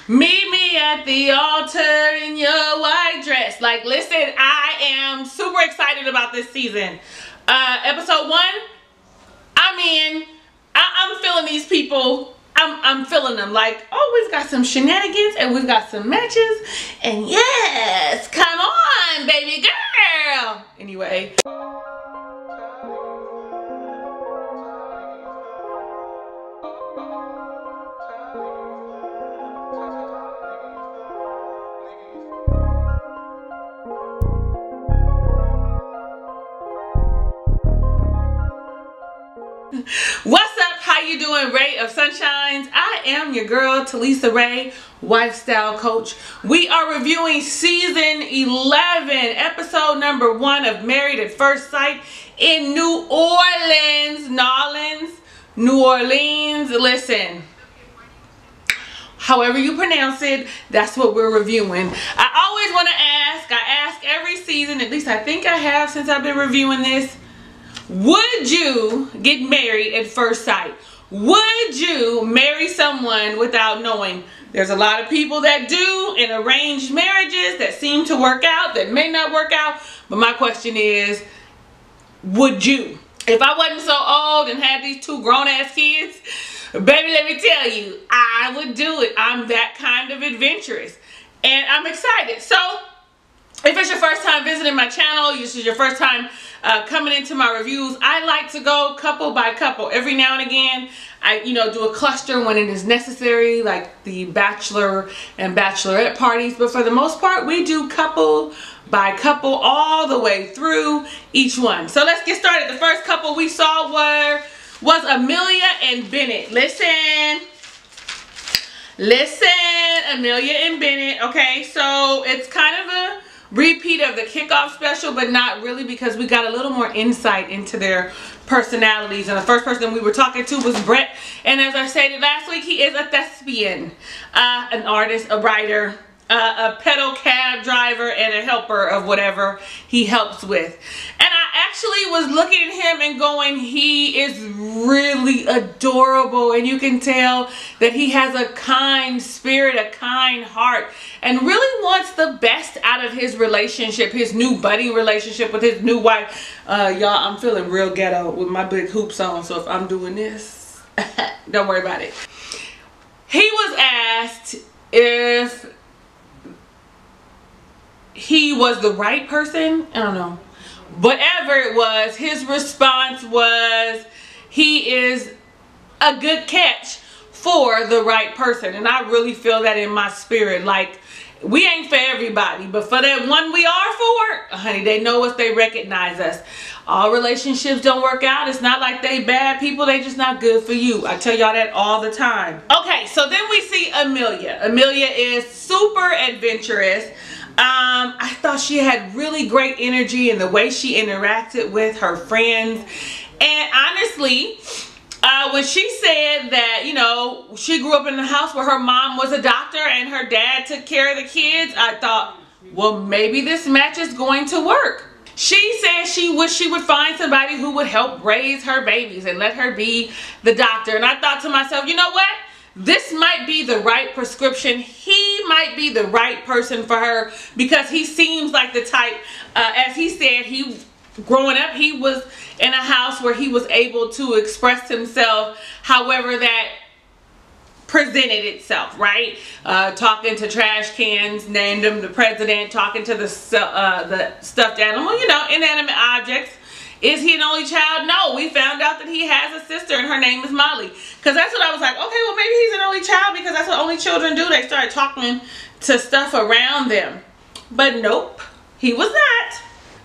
Meet me at the altar in your white dress. Like, listen, I am super excited about this season. Episode 1, I'm in. I'm feeling these people. I'm feeling them. Like, oh, we've got some shenanigans and we've got some matches. And yes, come on, baby girl. Anyway. What's up? How you doing, Ray of Sunshines? I am your girl, Talisa Rae, lifestyle coach. We are reviewing season 11, episode number 1 of Married at First Sight in New Orleans. New Orleans. Listen, however you pronounce it, that's what we're reviewing. I always want to ask, I ask every season, at least I think I have since I've been reviewing this. Would you get married at first sight? Would you marry someone without knowing? There's a lot of people that do in arranged marriages that seem to work out, that may not work out. But my question is, would you? If I wasn't so old and had these 2 grown-ass kids, baby, let me tell you, I would do it. I'm that kind of adventurous. And I'm excited. So, if it's your first time visiting my channel, this is your first time coming into my reviews, I like to go couple by couple. Every now and again, I do a cluster when it is necessary, like the bachelor and bachelorette parties. But for the most part, we do couple by couple all the way through each one. So let's get started. The first couple we saw was Amelia and Bennett. Listen, Amelia and Bennett. Okay, so it's kind of a repeat of the kickoff special, but not really, because we got a little more insight into their personalities. And the first person we were talking to was Brett, and as I stated last week, he is a thespian, an artist, a writer, a pedal cab driver, and a helper of whatever he helps with. And I actually was looking at him and going, he is really adorable, and you can tell that he has a kind spirit, a kind heart, and really wants the best out of his relationship, his new budding relationship with his new wife. Y'all, I'm feeling real ghetto with my big hoops on, so if I'm doing this, don't worry about it. He was asked if he was the right person. I don't know. Whatever it was, his response was, he is a good catch for the right person. And I really feel that in my spirit. Like, we ain't for everybody, but for that one we are for, honey, they know us, they recognize us. All relationships don't work out. It's not like they bad people, they just not good for you. I tell y'all that all the time. Okay, so then we see Amelia. Amelia is super adventurous. I thought she had really great energy in the way she interacted with her friends. And honestly, when she said that, she grew up in a house where her mom was a doctor and her dad took care of the kids, I thought, well, maybe this match is going to work. She said she wished she would find somebody who would help raise her babies and let her be the doctor. And I thought to myself, you know what? This might be the right prescription. He might be the right person for her, because he seems like the type, as he said, growing up, he was in a house where he was able to express himself however that presented itself, right? Talking to trash cans, named him the president, talking to the stuffed animal, inanimate objects. Is he an only child? No, we found out that he has a sister and her name is Molly. Because that's what I was like, okay, well, maybe he's an only child, because that's what only children do. They start talking to stuff around them. But nope, he was not.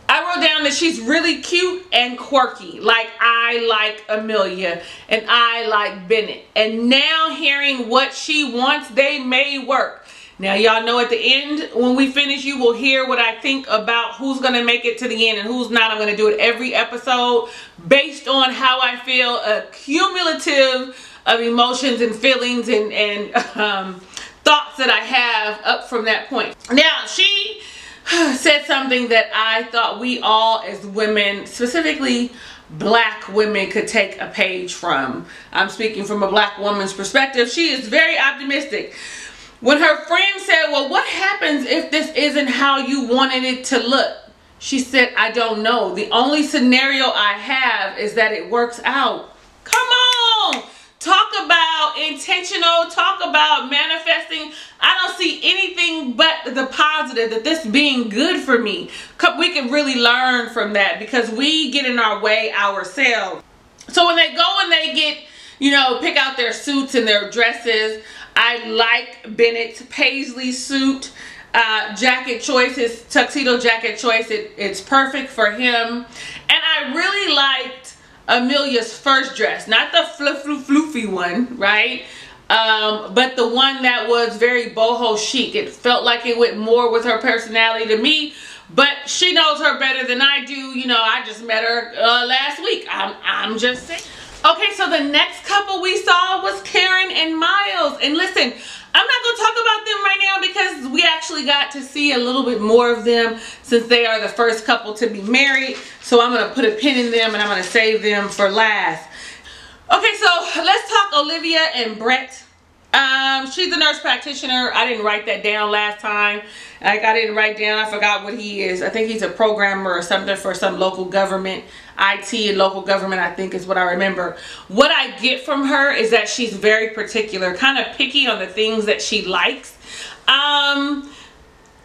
I wrote down that she's really cute and quirky. Like, I like Amelia and I like Bennett. And now hearing what she wants, they may work. Now, y'all know at the end, when we finish, you will hear what I think about who's going to make it to the end and who's not. I'm going to do it every episode based on how I feel, a cumulative of emotions and feelings and thoughts that I have up from that point. Now, she said something that I thought we all as women, specifically black women, could take a page from. I'm speaking from a black woman's perspective. She is very optimistic. When her friend said, well, what happens if this isn't how you wanted it to look? She said, I don't know. The only scenario I have is that it works out. Come on. Talk about intentional. Talk about manifesting. I don't see anything but the positive, that this being good for me. We can really learn from that, because we get in our way ourselves. So when they go and they get, you know, pick out their suits and their dresses, I like Bennett's paisley suit. Jacket choice, his tuxedo jacket choice, it's perfect for him. And I really liked Amelia's first dress, not the floofy one, right? But the one that was very boho chic. It felt like it went more with her personality to me, but she knows her better than I do. You know, I just met her last week. I'm just saying. Okay, so the next couple we saw was Karen and Miles. And listen, I'm not going to talk about them right now because we actually got to see a little bit more of them since they are the first couple to be married. So I'm going to put a pin in them and I'm going to save them for last. Okay, so let's talk Olivia and Brett. She's a nurse practitioner. I didn't write that down last time. Like, I didn't write down, I forgot what he is. I think he's a programmer or something for some local government. IT and local government, I think, is what I remember. What I get from her is that she's very particular, kind of picky on the things that she likes,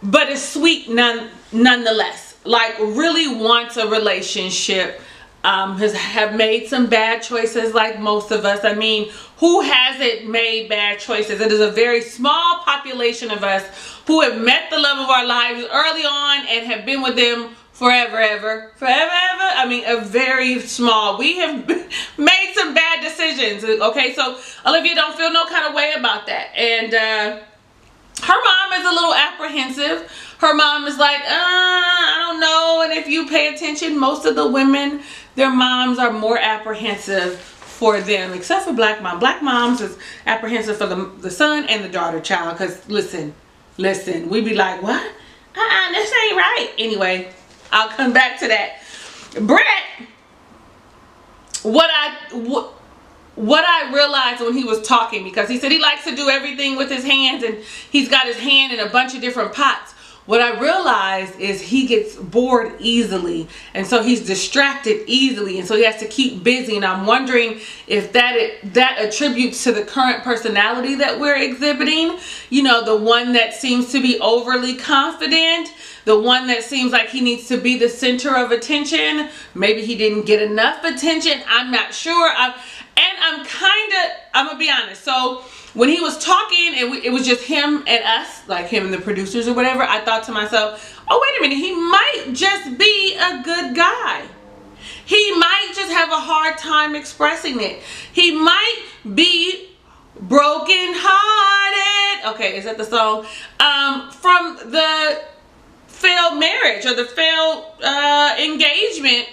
but is sweet nonetheless. Like, really wants a relationship. Have made some bad choices like most of us. I mean, who hasn't made bad choices? It is a very small population of us who have met the love of our lives early on and have been with them forever, ever. I mean, a very small. We have made some bad decisions. Okay, so Olivia don't feel no kind of way about that. And her mom is a little apprehensive. Her mom is like, I don't know. And if you pay attention, most of the women, their moms are more apprehensive for them, except for black mom. Black moms is apprehensive for the son and the daughter child. Because listen, we be like, what? This ain't right. Anyway, I'll come back to that. Brett, what I realized when he was talking, because he said he likes to do everything with his hands and he's got his hand in a bunch of different pots. What I realized is he gets bored easily, and so he's distracted easily, and so he has to keep busy. And I'm wondering if that attributes to the current personality that we're exhibiting. You know, the one that seems to be overly confident, the one that seems like he needs to be the center of attention. Maybe he didn't get enough attention. I'm not sure. I'm gonna be honest. So when he was talking and it was just him and us, like him and the producers or whatever, I thought to myself, oh, wait a minute, he might just be a good guy. He might just have a hard time expressing it. He might be broken hearted. Okay, is that the song? From the failed marriage or the failed engagement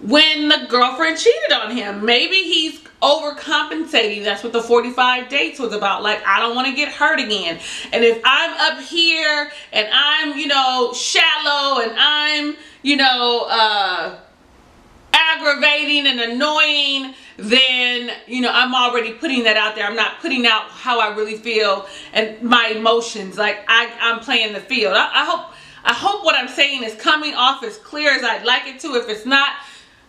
when the girlfriend cheated on him. Maybe he's overcompensating. That's what the 45 dates was about. Like, I don't want to get hurt again. And if I'm up here and I'm, you know, shallow and I'm, you know, aggravating and annoying, then, you know, I'm already putting that out there. I'm not putting out how I really feel and my emotions. Like, I'm playing the field. I hope what I'm saying is coming off as clear as I'd like it to. If it's not,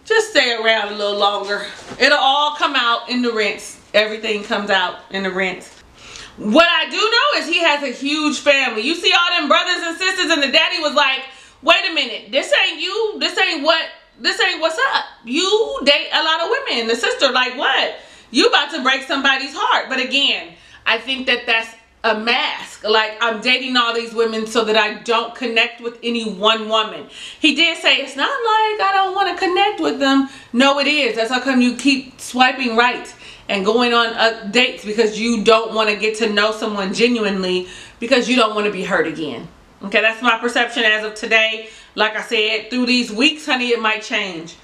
just stay around a little longer. It'll all come out in the rinse. Everything comes out in the rinse. What I do know is he has a huge family. You see all them brothers and sisters, and the daddy was like, wait a minute, this ain't you. This ain't what's up. You date a lot of women. The sister like, what? You about to break somebody's heart. But again, I think that that's a mask. Like, I'm dating all these women so that I don't connect with any one woman. He did say it's not like I don't want to connect with them. No, it is. That's how come you keep swiping right and going on dates, because you don't want to get to know someone genuinely, because you don't want to be hurt again. Okay, that's my perception as of today. Like I said, through these weeks, honey, it might change.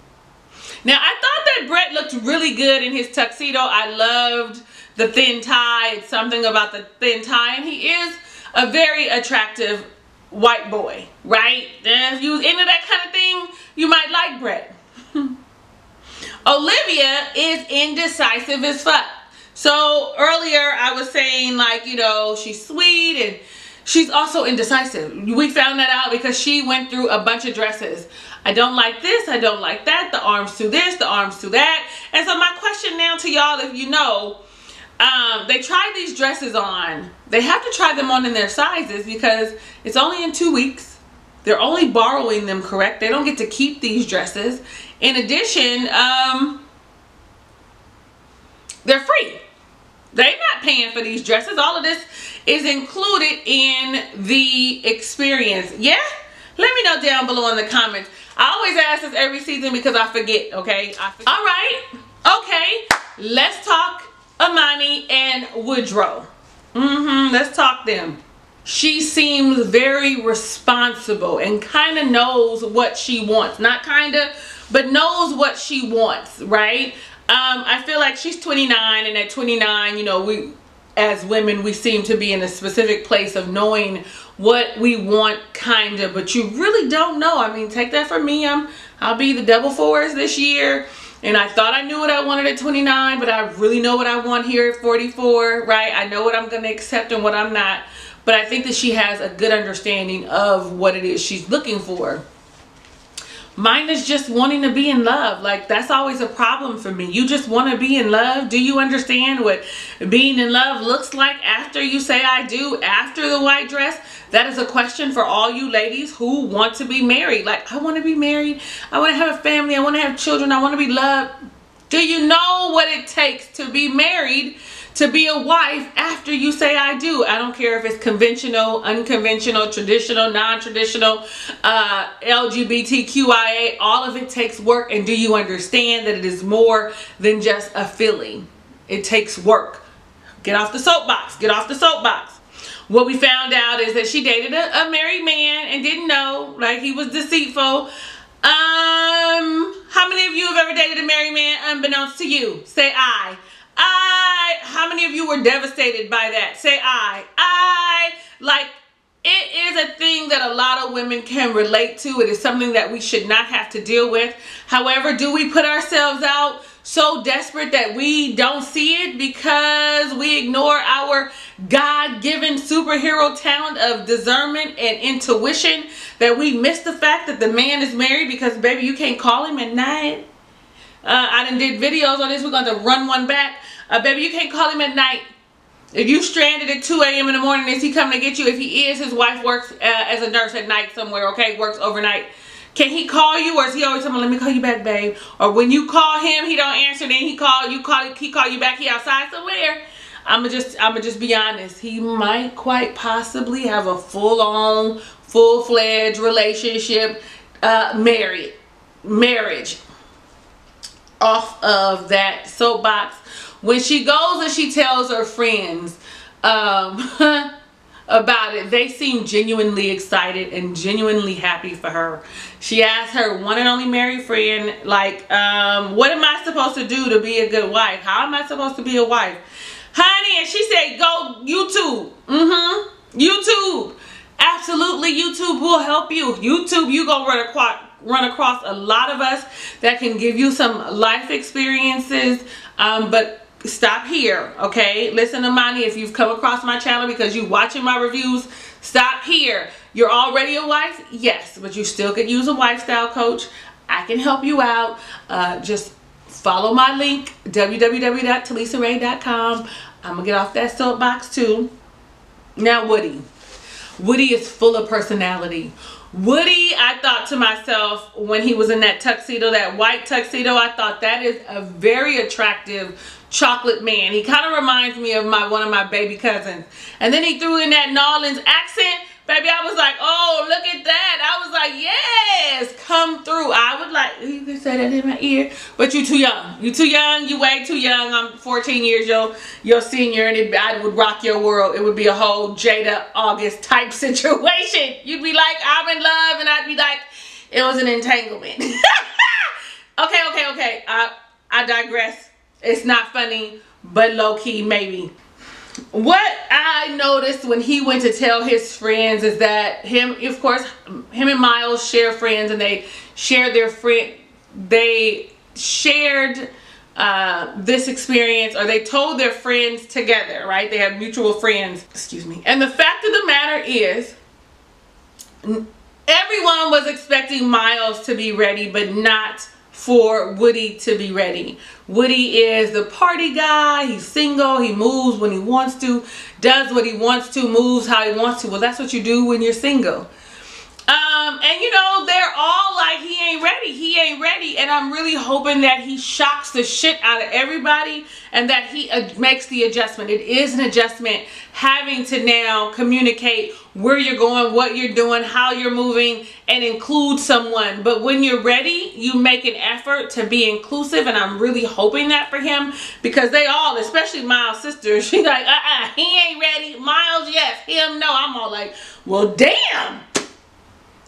Now, I thought that Brett looked really good in his tuxedo. I loved the thin tie. It's something about the thin tie, and he is a very attractive white boy, right? And if you into that kind of thing, you might like Brett. Olivia is indecisive as fuck. So earlier I was saying, like, you know, she's sweet and she's also indecisive. We found that out because she went through a bunch of dresses. I don't like this, I don't like that, the arms to this, the arms to that. And so my question now to y'all, if you know, they tried these dresses on. They have to try them on in their sizes because it's only in 2 weeks. They're only borrowing them, correct? They don't get to keep these dresses. In addition, they're free. They're not paying for these dresses. All of this is included in the experience. Yeah? Let me know down below in the comments. I always ask this every season because I forget, okay? All right. Okay. Let's talk Amani and Woodrow. Let's talk them. She seems very responsible and kind of knows what she wants. Not kind of, but knows what she wants, right? I feel like she's 29, and at 29, you know, we as women, we seem to be in a specific place of knowing what we want, kind of, but you really don't know. I mean, take that from me. I'll be the double fours this year, and I thought I knew what I wanted at 29, but I really know what I want here at 44, right? I know what I'm going to accept and what I'm not, but I think that she has a good understanding of what it is she's looking for. Mine is just wanting to be in love. Like, that's always a problem for me. You just want to be in love. Do you understand what being in love looks like after you say I do, after the white dress? That is a question for all you ladies who want to be married. Like, I want to be married. I want to have a family. I want to have children. I want to be loved. Do you know what it takes to be married, to be a wife after you say I do? I don't care if it's conventional, unconventional, traditional, non-traditional, LGBTQIA. All of it takes work. And do you understand that it is more than just a feeling? It takes work. Get off the soapbox. Get off the soapbox. What we found out is that she dated a married man and didn't know. Like, he was deceitful. How many of you have ever dated a married man unbeknownst to you? Say I. How many of you were devastated by that? Say I. Like, it is a thing that a lot of women can relate to. It is something that we should not have to deal with. However, do we put ourselves out so desperate that we don't see it because we ignore our God-given superhero talent of discernment and intuition, that we miss the fact that the man is married? Because, baby, you can't call him at night. I done did videos on this. We're going to run one back. Baby, you can't call him at night. If you stranded at 2 a.m. in the morning, is he coming to get you? If he is, his wife works as a nurse at night somewhere, okay? Works overnight. Can he call you, or is he always telling me, let me call you back, babe? Or when you call him, he don't answer, then he call you back, he outside somewhere? I'ma just be honest. He might quite possibly have a full-on, full-fledged relationship, marriage. Off of that soapbox. When she goes and she tells her friends about it, they seem genuinely excited and genuinely happy for her. She asked her one and only married friend, like, what am I supposed to do to be a good wife? How am I supposed to be a wife? Honey, and she said, go YouTube. YouTube. Absolutely, YouTube will help you. YouTube, you gonna run across a lot of us that can give you some life experiences, but stop here, okay? Listen, Amani, if you've come across my channel because you're watching my reviews, stop here. You're already a wife? Yes, but you still could use a lifestyle coach. I can help you out. Just follow my link, www.talisarae.com. I'm gonna get off that soapbox too. Now, Woody. Woody is full of personality. Woody, I thought to myself when he was in that tuxedo, that white tuxedo, I thought that is a very attractive chocolate man. He kind of reminds me of one of my baby cousins. And then he threw in that New Orleans accent. Baby, I was like, oh, look at that. I was like, yes, come through. I would like, you can say that in my ear, but you too young. You too young. You way too young. I'm 14 years your senior, and I would rock your world. It would be a whole Jada August type situation. You'd be like, I'm in love, and I'd be like, it was an entanglement. Okay. I digress. It's not funny, but low-key maybe. What I noticed when he went to tell his friends is that him and Miles share friends, and they shared this experience, or they told their friends together, right? They have mutual friends, excuse me. And the fact of the matter is, everyone was expecting Miles to be ready, but not for Woody to be ready. Woody is the party guy. He's single. He moves when he wants to, does what he wants to, moves how he wants to. Well, that's what you do when you're single. And you know, they're all like, he ain't ready, he ain't ready. And I'm really hoping that he shocks the shit out of everybody and that he makes the adjustment. It is an adjustment, having to now communicate where you're going, what you're doing, how you're moving, and include someone. But when you're ready, you make an effort to be inclusive, and I'm really hoping that for him, because they all, especially Miles' sister, she's like, he ain't ready. Miles, yes. Him, no. I'm all like, well, damn.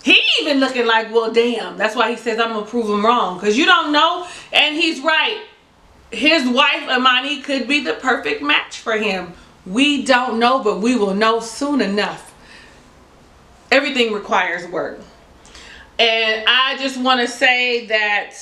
He even looking like, well, damn. That's why he says, I'm going to prove him wrong. Because you don't know. And he's right. His wife, Amani, could be the perfect match for him. We don't know, but we will know soon enough. Everything requires work. And I just want to say that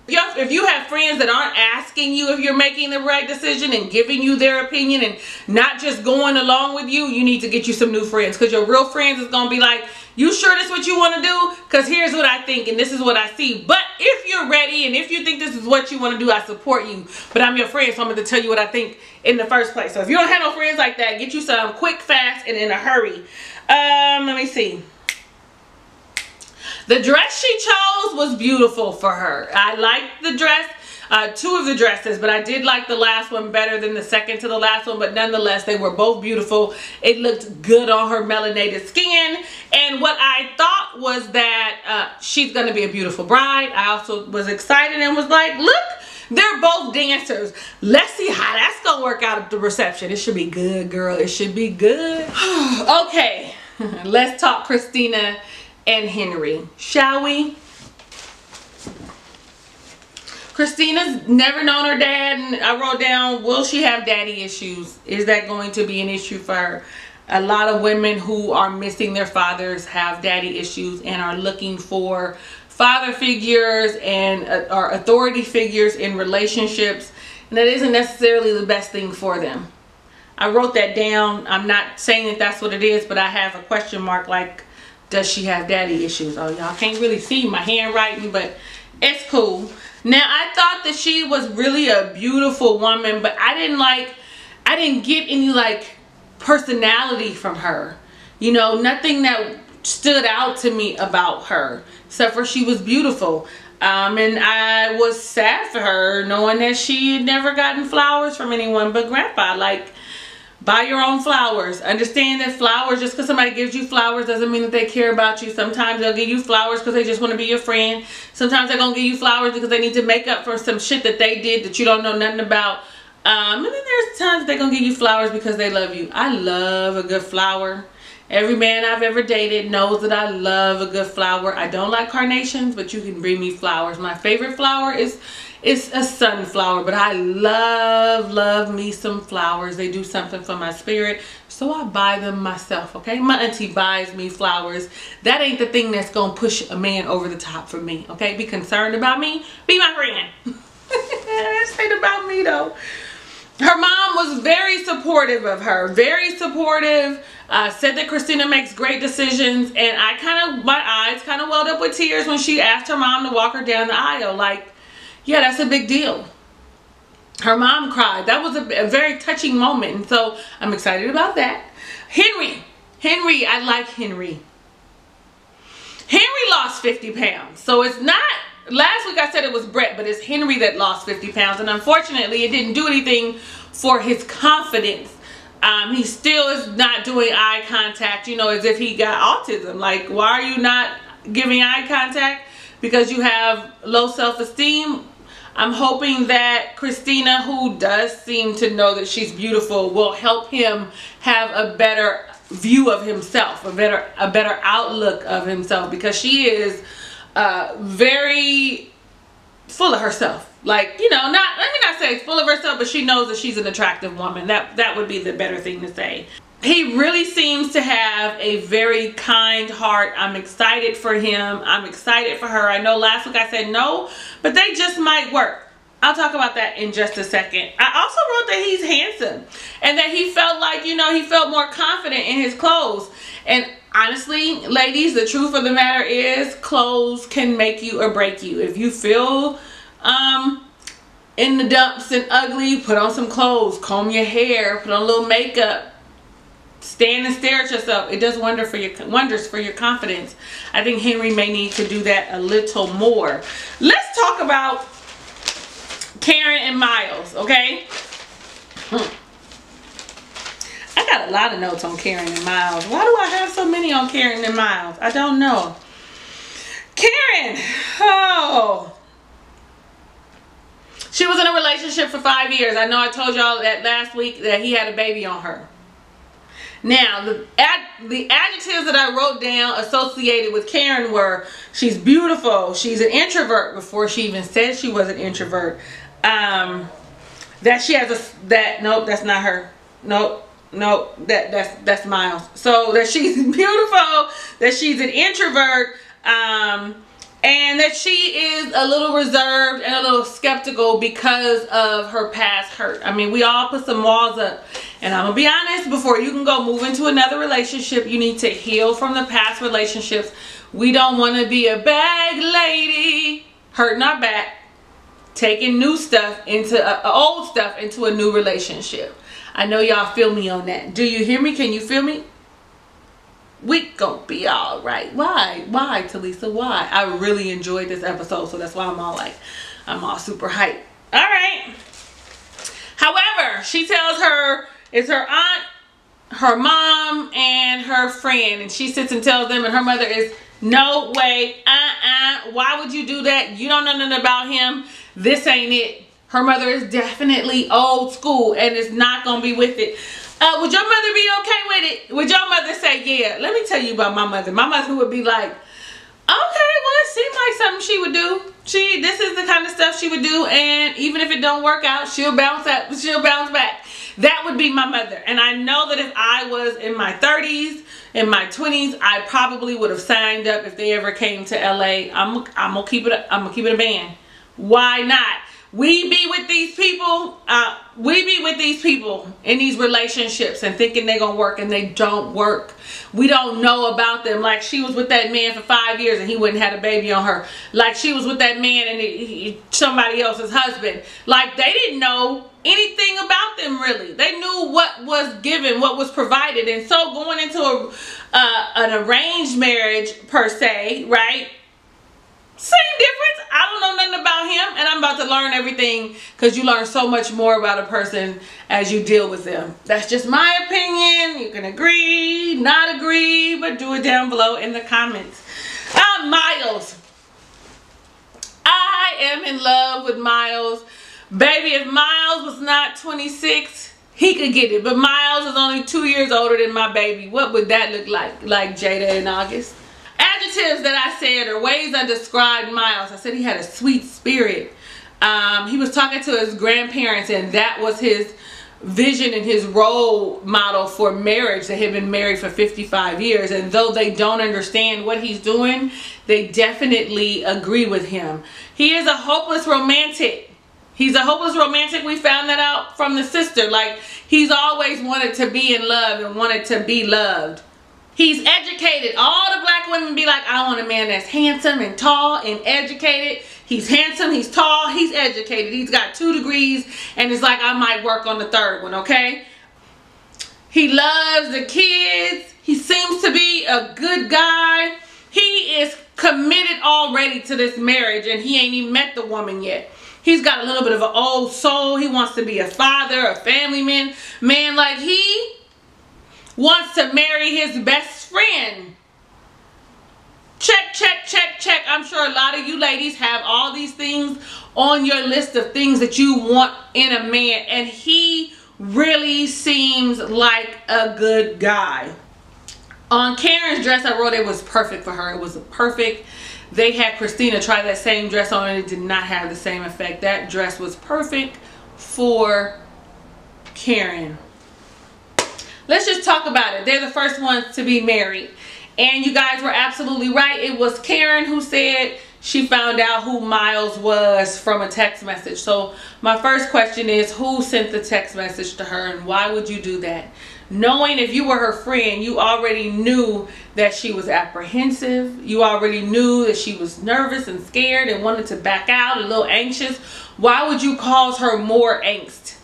if you have friends that aren't asking you if you're making the right decision and giving you their opinion and not just going along with you, you need to get you some new friends. Because your real friends is going to be like, you sure this is what you want to do? Because here's what I think and this is what I see. But if you're ready and if you think this is what you want to do, I support you. But I'm your friend, so I'm going to tell you what I think in the first place. So if you don't have no friends like that, get you some quick, fast, and in a hurry. Let me see. The dress she chose was beautiful for her. I liked the dress, two of the dresses, but I did like the last one better than the second to the last one. But nonetheless, they were both beautiful. It looked good on her melanated skin. And what I thought was that she's going to be a beautiful bride. I also was excited and was like, look, they're both dancers. Let's see how that's going to work out at the reception. It should be good, girl. It should be good. Okay, let's talk Christina and Henry, shall we? Christina's never known her dad, and I wrote down, will she have daddy issues? Is that going to be an issue for her? A lot of women who are missing their fathers have daddy issues and are looking for father figures and or authority figures in relationships, and that isn't necessarily the best thing for them. I wrote that down. I'm not saying that that's what it is, but I have a question mark, like, does she have daddy issues? Oh, y'all can't really see my handwriting, but it's cool. Now, I thought that she was really a beautiful woman, but I didn't get any like personality from her. You know, nothing that stood out to me about her, except for she was beautiful. And I was sad for her, knowing that she had never gotten flowers from anyone but Grandpa. Like, buy your own flowers. Understand that flowers, just because somebody gives you flowers doesn't mean that they care about you. Sometimes they'll give you flowers because they just want to be your friend. Sometimes they're going to give you flowers because they need to make up for some shit that they did that you don't know nothing about. And then there's times they're going to give you flowers because they love you. I love a good flower. Every man I've ever dated knows that I love a good flower. I don't like carnations, but you can bring me flowers. My favorite flower is a sunflower, but I love me some flowers. They do something for my spirit, so I buy them myself, okay? My auntie buys me flowers. That ain't the thing that's gonna push a man over the top for me, okay? Be concerned about me. Be my friend. That's ain't about me, though. Her mom was very supportive of her, very supportive. Said that Christina makes great decisions, and my eyes kind of welled up with tears when she asked her mom to walk her down the aisle. Like, yeah, that's a big deal. Her mom cried. That was a very touching moment, and so I'm excited about that. Henry, I like Henry. Henry lost 50 pounds, so it's not, last week I said it was Brett, but it's Henry that lost 50 pounds, and unfortunately it didn't do anything for his confidence. He still is not doing eye contact, you know, as if he got autism. Like, why are you not giving eye contact? Because you have low self-esteem? I'm hoping that Christina, who does seem to know that she's beautiful, will help him have a better view of himself, a better outlook of himself, because she is very full of herself. Like, you know, let me not say full of herself, but she knows that she's an attractive woman. That would be the better thing to say. He really seems to have a very kind heart. I'm excited for him. I'm excited for her. I know last week I said no, but they just might work. I'll talk about that in just a second. I also wrote that he's handsome and that he felt like, you know, he felt more confident in his clothes. And honestly, ladies, the truth of the matter is clothes can make you or break you. If you feel in the dumps and ugly, put on some clothes, comb your hair, put on a little makeup, stand and stare at yourself. It does wonders for your confidence. I think Henry may need to do that a little more. Let's talk about Karen and Miles, okay? I got a lot of notes on Karen and Miles. Why do I have so many on Karen and Miles? I don't know. Karen, oh. She was in a relationship for 5 years. I know I told y'all that last week that he had a baby on her. Now, the adjectives that I wrote down associated with Karen were, she's beautiful, she's an introvert, before she even said she was an introvert. That she has nope, that's not her. Nope, that's Miles. So that she's beautiful, that she's an introvert, and that she is a little reserved and a little skeptical because of her past hurt. I mean, we all put some walls up. And I'm going to be honest, before you can go move into another relationship, you need to heal from the past relationships. We don't want to be a bag lady, hurting our back, taking new stuff into old stuff into a new relationship. I know y'all feel me on that. Do you hear me? Can you feel me? We gonna be all right. Why, Talisa? Why? I really enjoyed this episode, so that's why I'm all super hyped. All right. However, she tells her it's her aunt, her mom, and her friend, and she sits and tells them, and her mother is, no way, why would you do that? You don't know nothing about him. This ain't it. Her mother is definitely old school and is not gonna be with it. Would your mother be okay with it? Would your mother say, yeah? Let me tell you about my mother. My mother would be like, okay, well, it seemed like something she would do. This is the kind of stuff she would do, and even if it don't work out, she'll bounce back. That would be my mother. And I know that if I was in my 30s, in my 20s, I probably would have signed up if they ever came to LA. I'm gonna keep it a band. Why not? We be with these people in these relationships and thinking they're gonna work, and they don't work. We don't know about them. Like, she was with that man for 5 years and he wouldn't have a baby on her. Like, she was with that man and somebody else's husband. Like, they didn't know anything about them, really. They knew what was given, what was provided. And so going into an arranged marriage per se, right? Same difference. I don't know nothing about him, and I'm about to learn everything, because you learn so much more about a person as you deal with them. That's just my opinion. You can agree, not agree, but do it down below in the comments. Miles. I am in love with Miles. Baby, if Miles was not 26, he could get it. But Miles is only 2 years older than my baby. What would that look like? Like Jada in August? Adjectives that I said, or ways I described Miles. I said he had a sweet spirit. He was talking to his grandparents, and that was his vision and his role model for marriage. They had been married for 55 years, and though they don't understand what he's doing, they definitely agree with him. He is a hopeless romantic. He's a hopeless romantic. We found that out from the sister. Like, he's always wanted to be in love and wanted to be loved. He's educated. All the black women be like, I want a man that's handsome and tall and educated. He's handsome, he's tall, he's educated. He's got 2 degrees, and it's like, I might work on the 3rd one, okay? He loves the kids. He seems to be a good guy. He is committed already to this marriage, and he ain't even met the woman yet. He's got a little bit of an old soul. He wants to be a father, a family man. Like, he wants to marry his best friend. Check, check, check, check. I'm sure a lot of you ladies have all these things on your list of things that you want in a man, and he really seems like a good guy. On Karen's dress, I wrote it was perfect for her. It was perfect. They had Christina try that same dress on, and it did not have the same effect. That dress was perfect for Karen. Let's just talk about it. They're the first ones to be married. And you guys were absolutely right. It was Karen who said she found out who Miles was from a text message. So my first question is, who sent the text message to her, and why would you do that? Knowing if you were her friend, you already knew that she was apprehensive. You already knew that she was nervous and scared and wanted to back out, a little anxious. Why would you cause her more angst?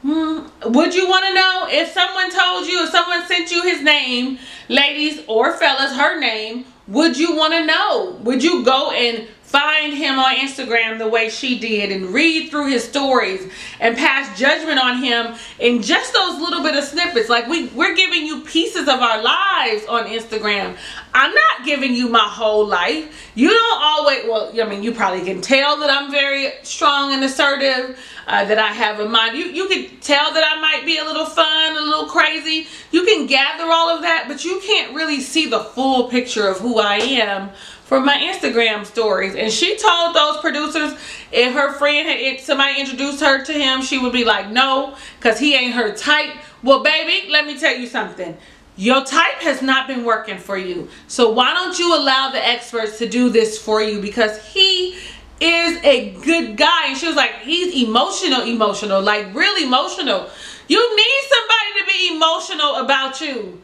Would you want to know if someone told you, if someone sent you his name, ladies or fellas, her name, would you want to know? Would you go and find him on Instagram the way she did and read through his stories and pass judgment on him in just those little bit of snippets? Like we're giving you pieces of our lives on Instagram. I'm not giving you my whole life. You don't always, well, I mean, you probably can tell that I'm very strong and assertive, that I have a mind. You can tell that I might be a little fun, a little crazy. You can gather all of that, but you can't really see the full picture of who I am from my Instagram stories. And she told those producers if her friend had, somebody introduced her to him, she would be like, no, because he ain't her type. Well, baby, let me tell you something. Your type has not been working for you. So why don't you allow the experts to do this for you? Because he is a good guy. And she was like, he's emotional, like real emotional. You need somebody to be emotional about you,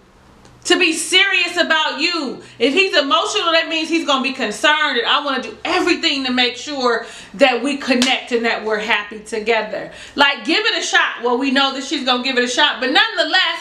to be serious about you. If he's emotional, that means he's going to be concerned, and I want to do everything to make sure that we connect and that we're happy together. Like, give it a shot. Well, we know that she's going to give it a shot, but nonetheless,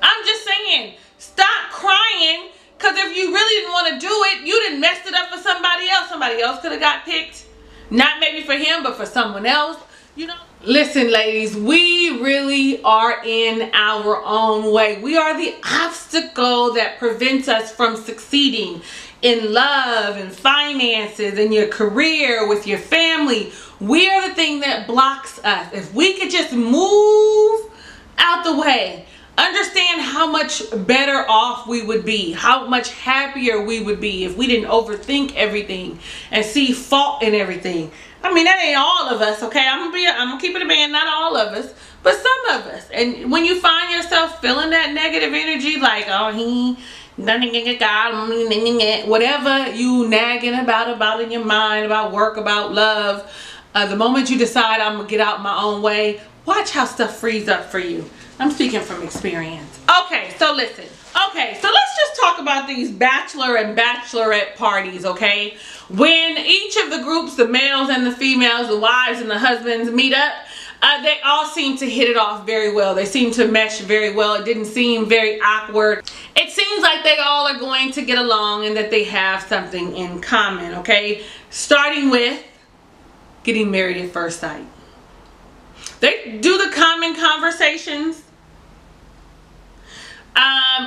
I'm just saying, stop crying, because if you really didn't want to do it, you didn't mess it up for somebody else. Somebody else could have got picked. Not maybe for him, but for someone else. You know, listen, ladies, we really are in our own way. We are the obstacle that prevents us from succeeding in love and finances, in your career, with your family. We are the thing that blocks us. If we could just move out the way, understand how much better off we would be, how much happier we would be if we didn't overthink everything and see fault in everything. I mean, that ain't all of us, okay? I'm gonna keep it a man, not all of us, but some of us. And when you find yourself feeling that negative energy, like, oh, he nothing can God, whatever you nagging about in your mind, about work, about love, the moment you decide I'm gonna get out my own way, watch how stuff frees up for you. I'm speaking from experience. Okay, so listen. Okay, so let's just talk about these bachelor and bachelorette parties, okay? When each of the groups, the males and the females, the wives and the husbands meet up, they all seem to hit it off very well. They seem to mesh very well. It didn't seem very awkward. It seems like they all are going to get along and that they have something in common, okay? Starting with getting married at first sight. They do the common conversations.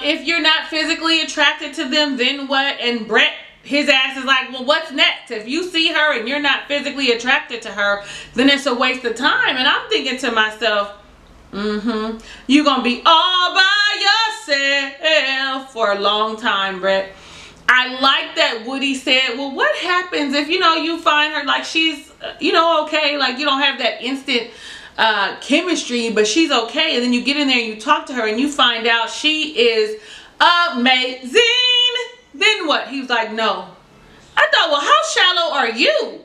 If you're not physically attracted to them, then what? And Brett, his ass is like, well, what's next? If you see her and you're not physically attracted to her, then it's a waste of time. And I'm thinking to myself, you're going to be all by yourself for a long time, Brett. I like that Woody said, well, what happens if, you find her like she's, okay, like you don't have that instant chemistry, but she's okay, and then you get in there and you talk to her and you find out she is amazing, then what? He was like, no. I thought, well, how shallow are you?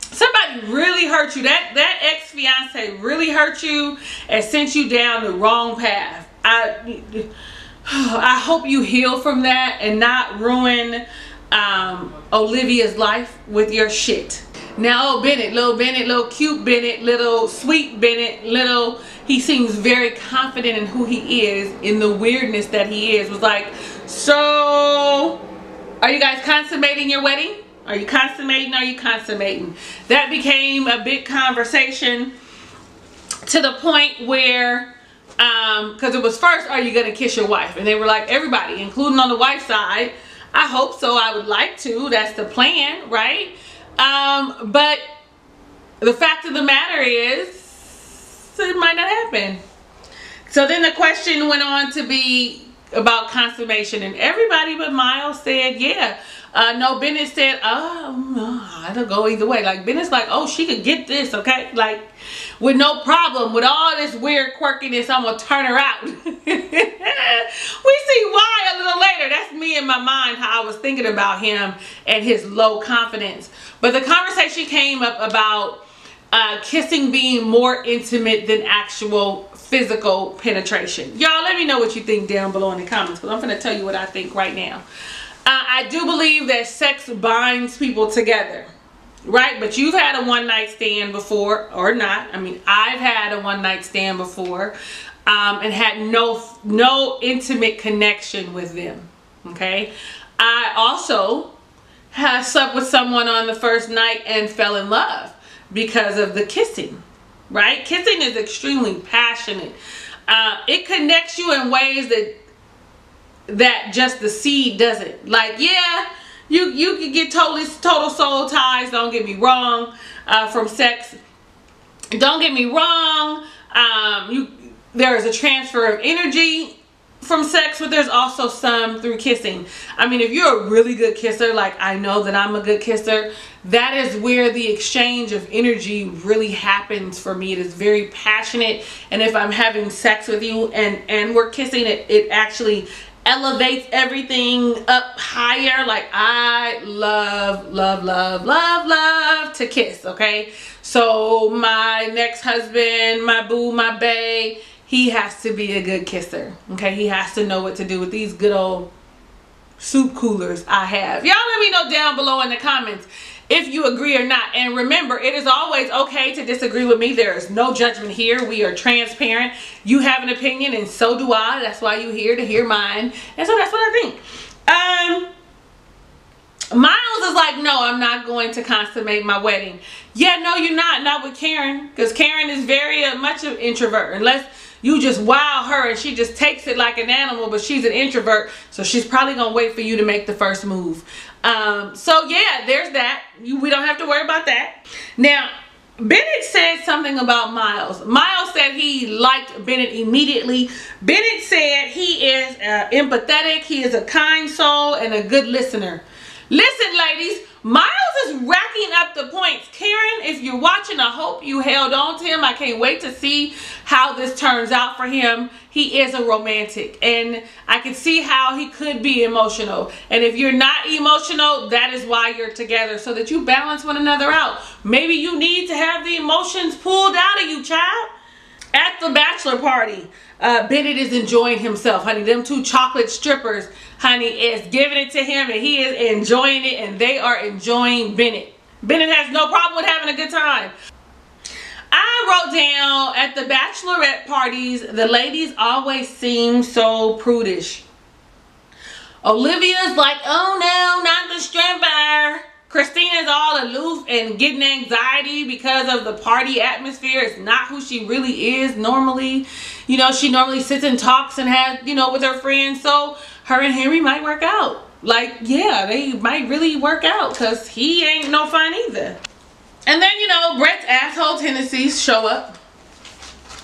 Somebody really hurt you. That ex-fiance really hurt you and sent you down the wrong path. I hope you heal from that and not ruin Olivia's life with your shit. Now, Bennett, little cute Bennett, little sweet Bennett, he seems very confident in who he is, in the weirdness that he is. Was like, so, are you guys consummating your wedding? Are you consummating? Are you consummating? That became a big conversation to the point where, because it was first, are you going to kiss your wife? And they were like, everybody, including on the wife's side, I hope so, I would like to, that's the plan, right? But the fact of the matter is, it might not happen. So then the question went on to be about consummation, and everybody but Miles said, yeah. No, Bennett said, it'll go either way. Like, Bennett's like, oh, she could get this, okay? Like, with no problem, with all this weird quirkiness, I'm gonna turn her out. We see why a little later. That's me in my mind, how I was thinking about him and his low confidence. But the conversation came up about kissing being more intimate than actual physical penetration. Y'all, let me know what you think down below in the comments, because I'm going to tell you what I think right now. I do believe that sex binds people together, right? But you've had a one-night stand before, or not. I mean, I've had a one-night stand before, and had no intimate connection with them. Okay, I also have slept with someone on the first night and fell in love because of the kissing, right? Kissing is extremely passionate. It connects you in ways that just the seed doesn't. Like, yeah, you can get total soul ties, don't get me wrong, from sex. Don't get me wrong, there is a transfer of energy from sex, but there's also some through kissing. I mean, if you're a really good kisser, like I know that I'm a good kisser, that is where the exchange of energy really happens for me. It is very passionate, and if I'm having sex with you and we're kissing, it actually elevates everything up higher. Like, I love to kiss, okay? So my next husband, my boo, my bae, he has to be a good kisser, okay? He has to know what to do with these good old soup coolers I have. Y'all let me know down below in the comments if you agree or not. And remember, it is always okay to disagree with me. There is no judgment here. We are transparent. You have an opinion, and so do I. That's why you're here, to hear mine. And so that's what I think. Miles is like, no, I'm not going to consummate my wedding. Yeah, no, you're not with Karen, because Karen is very much an introvert. Unless you just wow her and she just takes it like an animal, but she's an introvert, so she's probably gonna wait for you to make the first move. So yeah, there's that. We don't have to worry about that. Now, Bennett said something about Miles. Miles said he liked Bennett immediately. Bennett said he is empathetic, he is a kind soul, and a good listener. Listen, ladies, Miles is racking up the points. Karen, if you're watching, I hope you held on to him. I can't wait to see how this turns out for him. He is a romantic, and I can see how he could be emotional. And if you're not emotional, that is why you're together, so that you balance one another out. Maybe you need to have the emotions pulled out of you, child. At the bachelor party, Bennett is enjoying himself, honey. Them two chocolate strippers, honey, is giving it to him, and he is enjoying it, and they are enjoying Bennett. Bennett has no problem with having a good time. I wrote down, at the bachelorette parties, the ladies always seem so prudish. Olivia's like, oh no, not the stripper. Christina's all aloof and getting anxiety because of the party atmosphere. It's not who she really is normally. You know, she normally sits and talks and has, you know, with her friends. So her and Henry might work out. Like, yeah, they might really work out, because he ain't no fun either. And then, you know, Brett's asshole tendencies show up,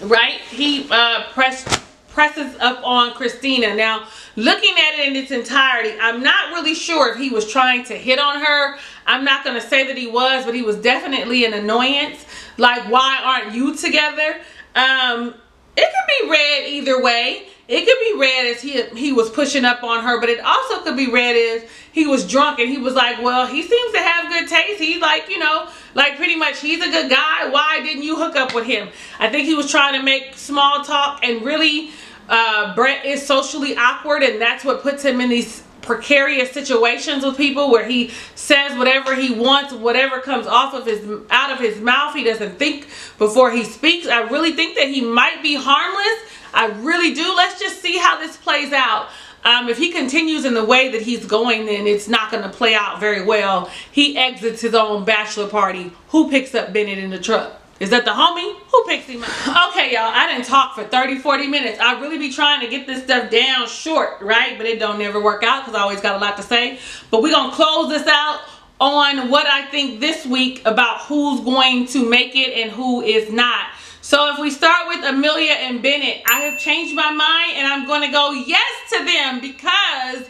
right? He presses up on Christina. Now, looking at it in its entirety, I'm not really sure if he was trying to hit on her. I'm not going to say that he was, but he was definitely an annoyance. Like, why aren't you together? It could be read either way. It could be read as he was pushing up on her, but it also could be read as he was drunk and he was like, well, he seems to have good taste. He's like, you know, like pretty much he's a good guy. Why didn't you hook up with him? I think he was trying to make small talk, and really Brett is socially awkward, and that's what puts him in these precarious situations with people where he says whatever he wants, whatever comes out of his mouth. He doesn't think before he speaks. I really think that he might be harmless. I really do. Let's just see how this plays out. If he continues in the way that he's going, then it's not going to play out very well. He exits his own bachelor party. Who picks up Bennett in the truck? Is that the homie? Who picks him up? Okay, y'all, I didn't talk for 30-40 minutes. I really be trying to get this stuff down short, right? But it don't never work out, because I always got a lot to say. But we're going to close this out on what I think this week about who's going to make it and who is not. So if we start with Amelia and Bennett, I have changed my mind, and I'm going to go yes to them, because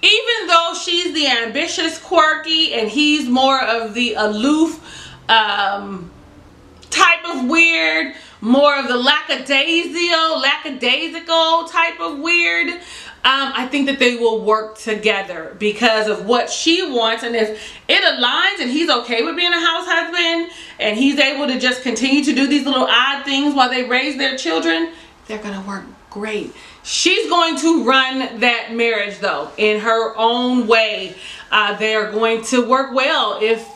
even though she's the ambitious, quirky, and he's more of the aloof, type of weird, more of the lackadaisical type of weird, I think that they will work together because of what she wants. And if it aligns and he's okay with being a house husband and he's able to just continue to do these little odd things while they raise their children, they're going to work great. She's going to run that marriage though in her own way. They're going to work well if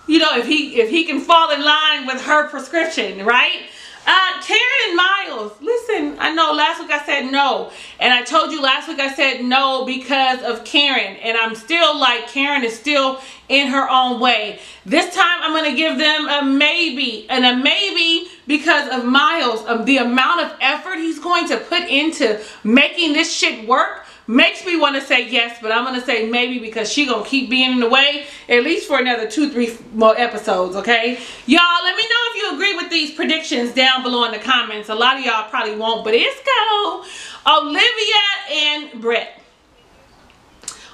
you know, if he can fall in line with her prescription, right? Karen and Miles, listen, I know last week I said no, and I told you last week I said no because of Karen, and I'm still like, Karen is still in her own way. This time I'm going to give them a maybe, and a maybe because of Miles. The amount of effort he's going to put into making this shit work makes me want to say yes, but I'm going to say maybe because she going to keep being in the way at least for another 2-3 more episodes, okay? Y'all, let me know if you agree with these predictions down below in the comments. A lot of y'all probably won't, but it's go. Olivia and Brett.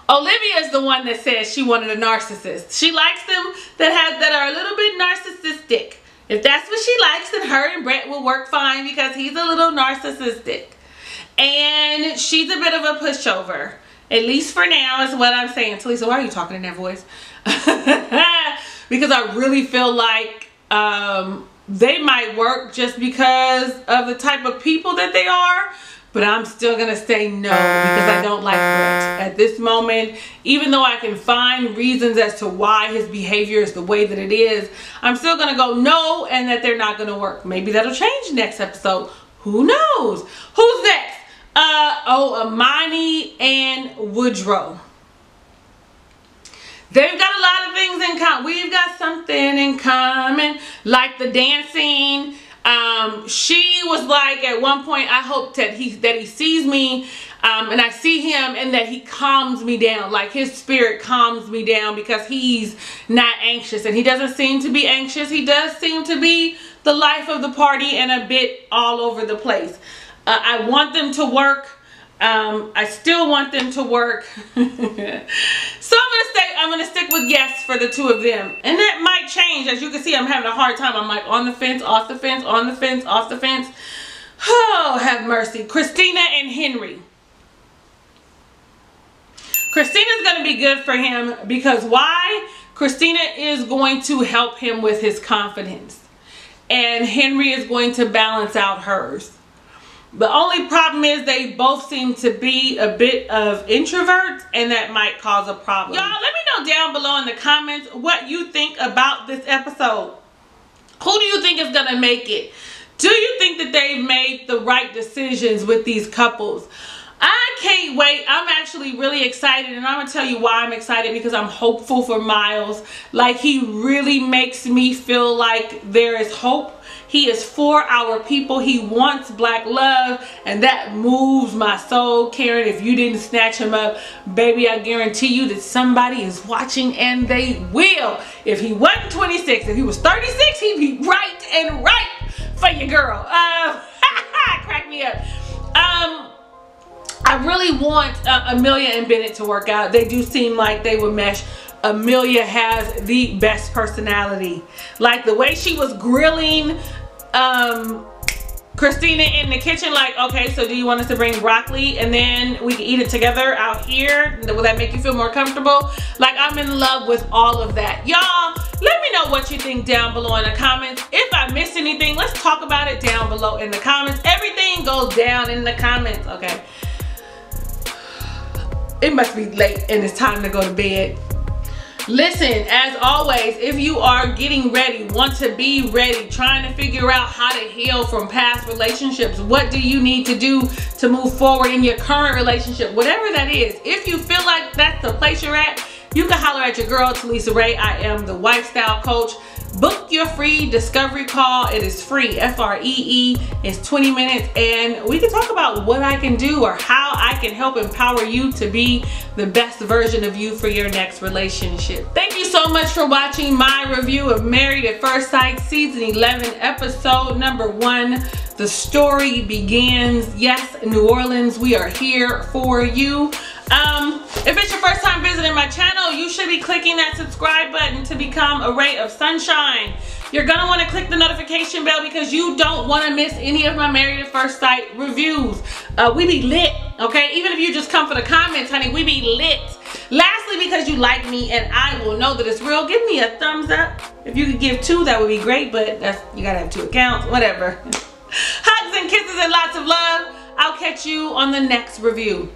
Olivia is the one that says she wanted a narcissist. She likes them that are a little bit narcissistic. If that's what she likes, then her and Brett will work fine because he's a little narcissistic. And she's a bit of a pushover, at least for now, is what I'm saying. Talisa, why are you talking in that voice? Because I really feel like they might work just because of the type of people that they are. But I'm still going to say no because I don't like Brett at this moment. Even though I can find reasons as to why his behavior is the way that it is, I'm still going to go no, and that they're not going to work. Maybe that'll change next episode. Who knows? Who's next? Amani and Woodrow. They've got a lot of things in common. We've got something in common, like the dancing. She was like, at one point, I hope that he sees me, and I see him, and that he calms me down. Like his spirit calms me down because he's not anxious, and he doesn't seem to be anxious. He does seem to be the life of the party and a bit all over the place. I want them to work. I still want them to work. So I'm gonna stick with yes for the two of them, and that might change. As you can see, I'm having a hard time. I'm like on the fence, off the fence, on the fence, off the fence. Oh, have mercy. Christina and Henry. Christina's gonna be good for him because why? Christina is going to help him with his confidence, and Henry is going to balance out hers. The only problem is they both seem to be a bit of introverts, and that might cause a problem. Y'all, let me know down below in the comments what you think about this episode. Who do you think is going to make it? Do you think that they've made the right decisions with these couples? I can't wait. I'm actually really excited, and I'm going to tell you why I'm excited, because I'm hopeful for Miles. Like, he really makes me feel like there is hope. He is for our people. He wants black love, and that moves my soul. Karen, if you didn't snatch him up, baby, I guarantee you that somebody is watching, and they will. If he wasn't 26, if he was 36, he'd be right and right for your girl. Crack me up. I really want Amelia and Bennett to work out. They do seem like they would mesh. Amelia has the best personality. Like the way she was grilling Christina in the kitchen, like, okay, so do you want us to bring broccoli and then we can eat it together out here? Will that make you feel more comfortable? Like, I'm in love with all of that. Y'all, let me know what you think down below in the comments. If I missed anything, let's talk about it down below in the comments. Everything goes down in the comments, okay? It must be late and it's time to go to bed. Listen, as always, if you are getting ready, want to be ready, trying to figure out how to heal from past relationships, what do you need to do to move forward in your current relationship, whatever that is, if you feel like that's the place you're at, you can holler at your girl, Talisa Rae. I am the Lifestyle Coach. Book your free discovery call. It is free, F-R-E-E. It's 20 minutes, and we can talk about what I can do or how I can help empower you to be the best version of you for your next relationship. Thank you so much for watching my review of Married at First Sight, Season 11, Episode number 1. The story begins. Yes, New Orleans, we are here for you. If it's your first time visiting my channel, you should be clicking that subscribe button to become a ray of sunshine. You're gonna want to click the notification bell because you don't want to miss any of my Married at First Sight reviews. We be lit, okay? Even if you just come for the comments, honey, we be lit. Lastly, because you like me and I will know that it's real, give me a thumbs up. If you could give 2, that would be great, but you gotta have 2 accounts, whatever. Hugs and kisses and lots of love. I'll catch you on the next review.